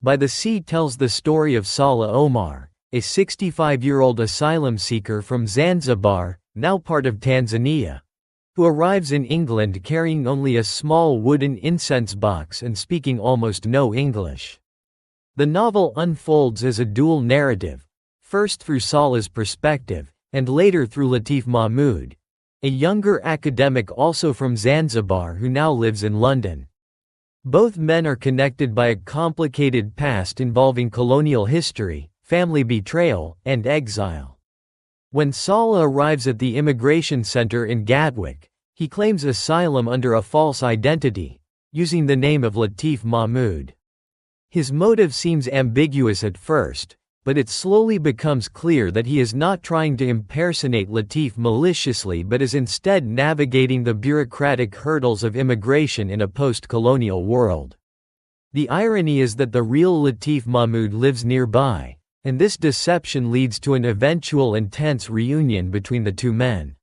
By the Sea tells the story of Salah Omar, a 65-year-old asylum seeker from Zanzibar, now part of Tanzania, who arrives in England carrying only a small wooden incense box and speaking almost no English. The novel unfolds as a dual narrative, first through Salah's perspective, and later through Latif Mahmoud, a younger academic also from Zanzibar who now lives in London. Both men are connected by a complicated past involving colonial history, family betrayal, and exile. When Salah arrives at the immigration center in Gatwick, he claims asylum under a false identity, using the name of Latif Mahmoud. His motive seems ambiguous at first, but it slowly becomes clear that he is not trying to impersonate Latif maliciously but is instead navigating the bureaucratic hurdles of immigration in a post-colonial world. The irony is that the real Latif Mahmoud lives nearby, and this deception leads to an eventual and tense reunion between the two men.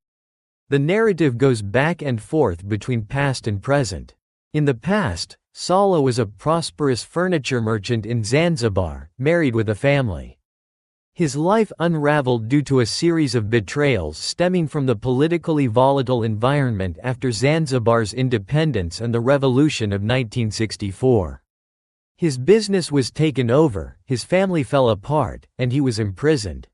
The narrative goes back and forth between past and present. In the past, Salah was a prosperous furniture merchant in Zanzibar, married with a family. His life unraveled due to a series of betrayals stemming from the politically volatile environment after Zanzibar's independence and the revolution of 1964. His business was taken over, his family fell apart, and he was imprisoned.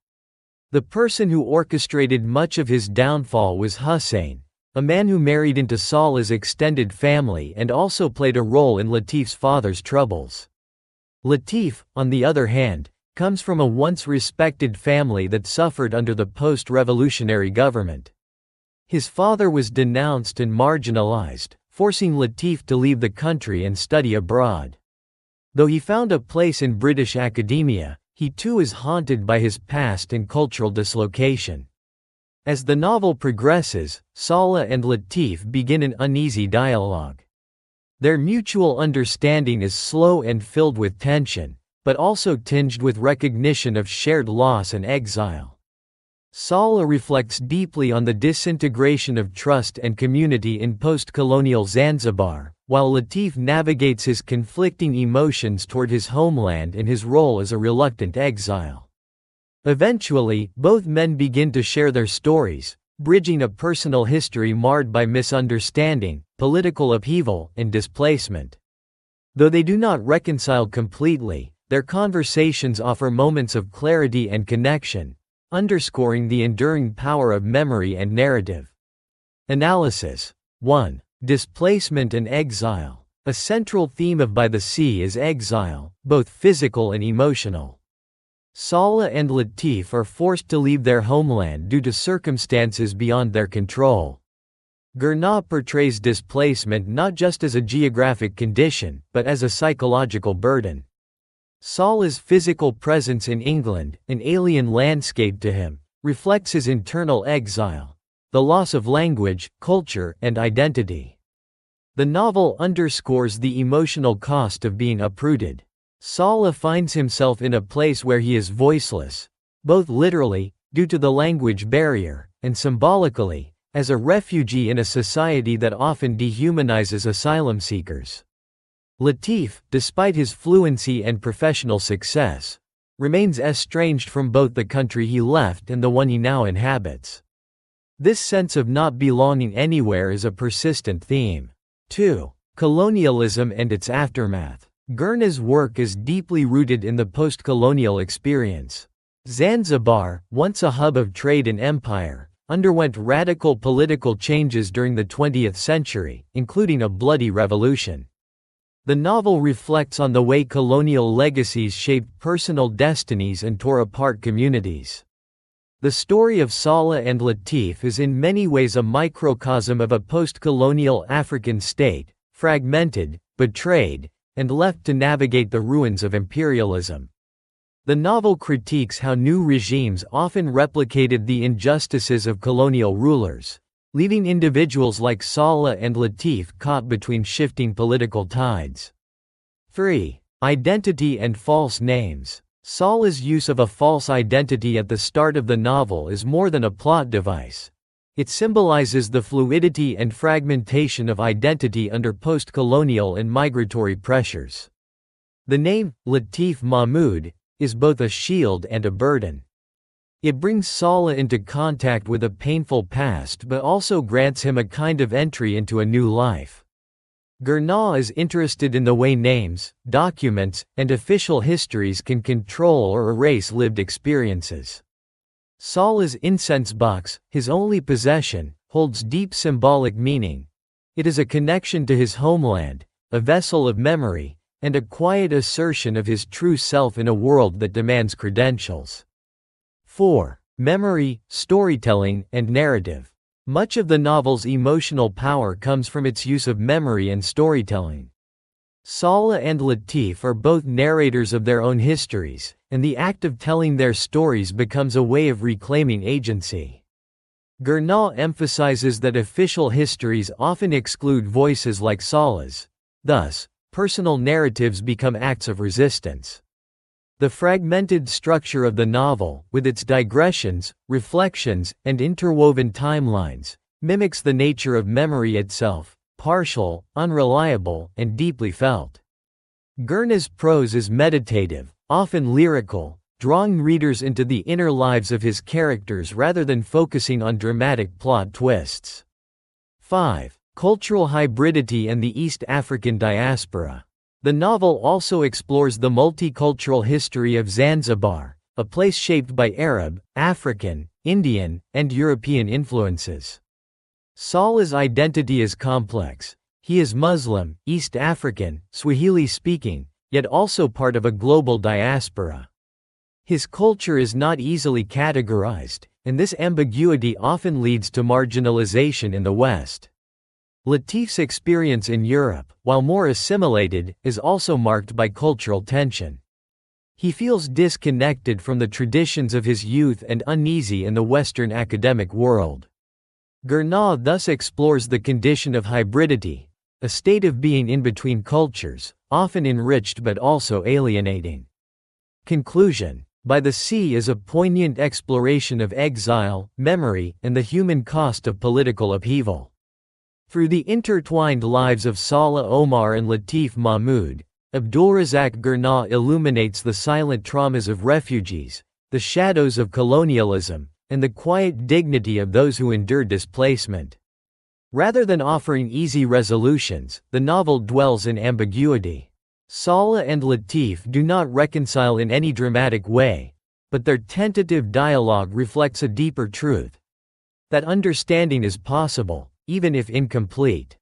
The person who orchestrated much of his downfall was Hussein, a man who married into Salah's extended family and also played a role in Latif's father's troubles. Latif, on the other hand, comes from a once respected family that suffered under the post-revolutionary government. His father was denounced and marginalized, forcing Latif to leave the country and study abroad. Though he found a place in British academia, he too is haunted by his past and cultural dislocation. As the novel progresses, Salah and Latif begin an uneasy dialogue. Their mutual understanding is slow and filled with tension, but also tinged with recognition of shared loss and exile. Salah reflects deeply on the disintegration of trust and community in post-colonial Zanzibar, while Latif navigates his conflicting emotions toward his homeland and his role as a reluctant exile. Eventually, both men begin to share their stories, bridging a personal history marred by misunderstanding, political upheaval, and displacement. Though they do not reconcile completely, their conversations offer moments of clarity and connection, underscoring the enduring power of memory and narrative. Analysis. 1. Displacement and exile. A central theme of By the Sea is exile, both physical and emotional. Salah and Latif are forced to leave their homeland due to circumstances beyond their control. Gurnah portrays displacement not just as a geographic condition, but as a psychological burden. Salah's physical presence in England, an alien landscape to him, reflects his internal exile, the loss of language, culture, and identity. The novel underscores the emotional cost of being uprooted. Salah finds himself in a place where he is voiceless, both literally, due to the language barrier, and symbolically, as a refugee in a society that often dehumanizes asylum seekers. Latif, despite his fluency and professional success, remains estranged from both the country he left and the one he now inhabits. This sense of not belonging anywhere is a persistent theme. 2. Colonialism and its aftermath. Gurnah's work is deeply rooted in the post-colonial experience. Zanzibar, once a hub of trade and empire, underwent radical political changes during the 20th century, including a bloody revolution. The novel reflects on the way colonial legacies shaped personal destinies and tore apart communities. The story of Salah and Latif is in many ways a microcosm of a post-colonial African state, fragmented, betrayed, and left to navigate the ruins of imperialism. The novel critiques how new regimes often replicated the injustices of colonial rulers, leaving individuals like Salah and Latif caught between shifting political tides. 3. Identity and false names. Salah's use of a false identity at the start of the novel is more than a plot device. It symbolizes the fluidity and fragmentation of identity under post-colonial and migratory pressures. The name, Latif Mahmoud, is both a shield and a burden. It brings Salah into contact with a painful past but also grants him a kind of entry into a new life. Gurnah is interested in the way names, documents, and official histories can control or erase lived experiences. Salah's incense box, his only possession, holds deep symbolic meaning. It is a connection to his homeland, a vessel of memory, and a quiet assertion of his true self in a world that demands credentials. 4. Memory, storytelling, and narrative. Much of the novel's emotional power comes from its use of memory and storytelling. Salah and Latif are both narrators of their own histories, and the act of telling their stories becomes a way of reclaiming agency. Gurnah emphasizes that official histories often exclude voices like Salah's. Thus, personal narratives become acts of resistance. The fragmented structure of the novel, with its digressions, reflections, and interwoven timelines, mimics the nature of memory itself, partial, unreliable, and deeply felt. Gurnah's prose is meditative, often lyrical, drawing readers into the inner lives of his characters rather than focusing on dramatic plot twists. 5. Cultural hybridity and the East African diaspora. The novel also explores the multicultural history of Zanzibar, a place shaped by Arab, African, Indian, and European influences. Salah's identity is complex. He is Muslim, East African, Swahili-speaking, yet also part of a global diaspora. His culture is not easily categorized, and this ambiguity often leads to marginalization in the West. Latif's experience in Europe, while more assimilated, is also marked by cultural tension. He feels disconnected from the traditions of his youth and uneasy in the Western academic world. Gurnah thus explores the condition of hybridity, a state of being in between cultures, often enriched but also alienating. Conclusion. By the Sea is a poignant exploration of exile, memory, and the human cost of political upheaval. Through the intertwined lives of Salah Omar and Latif Mahmoud, Abdulrazak Gurnah illuminates the silent traumas of refugees, the shadows of colonialism, and the quiet dignity of those who endure displacement. Rather than offering easy resolutions, the novel dwells in ambiguity. Salah and Latif do not reconcile in any dramatic way, but their tentative dialogue reflects a deeper truth: that understanding is possible, even if incomplete.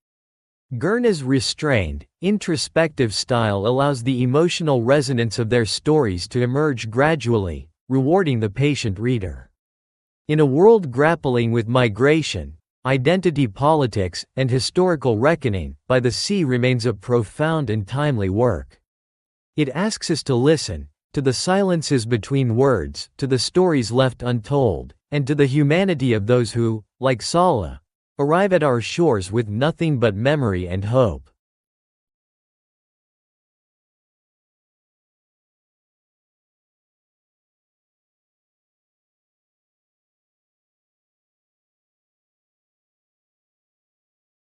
Gurnah's restrained, introspective style allows the emotional resonance of their stories to emerge gradually, rewarding the patient reader. In a world grappling with migration, identity politics, and historical reckoning, By the Sea remains a profound and timely work. It asks us to listen, to the silences between words, to the stories left untold, and to the humanity of those who, like Salah, arrive at our shores with nothing but memory and hope.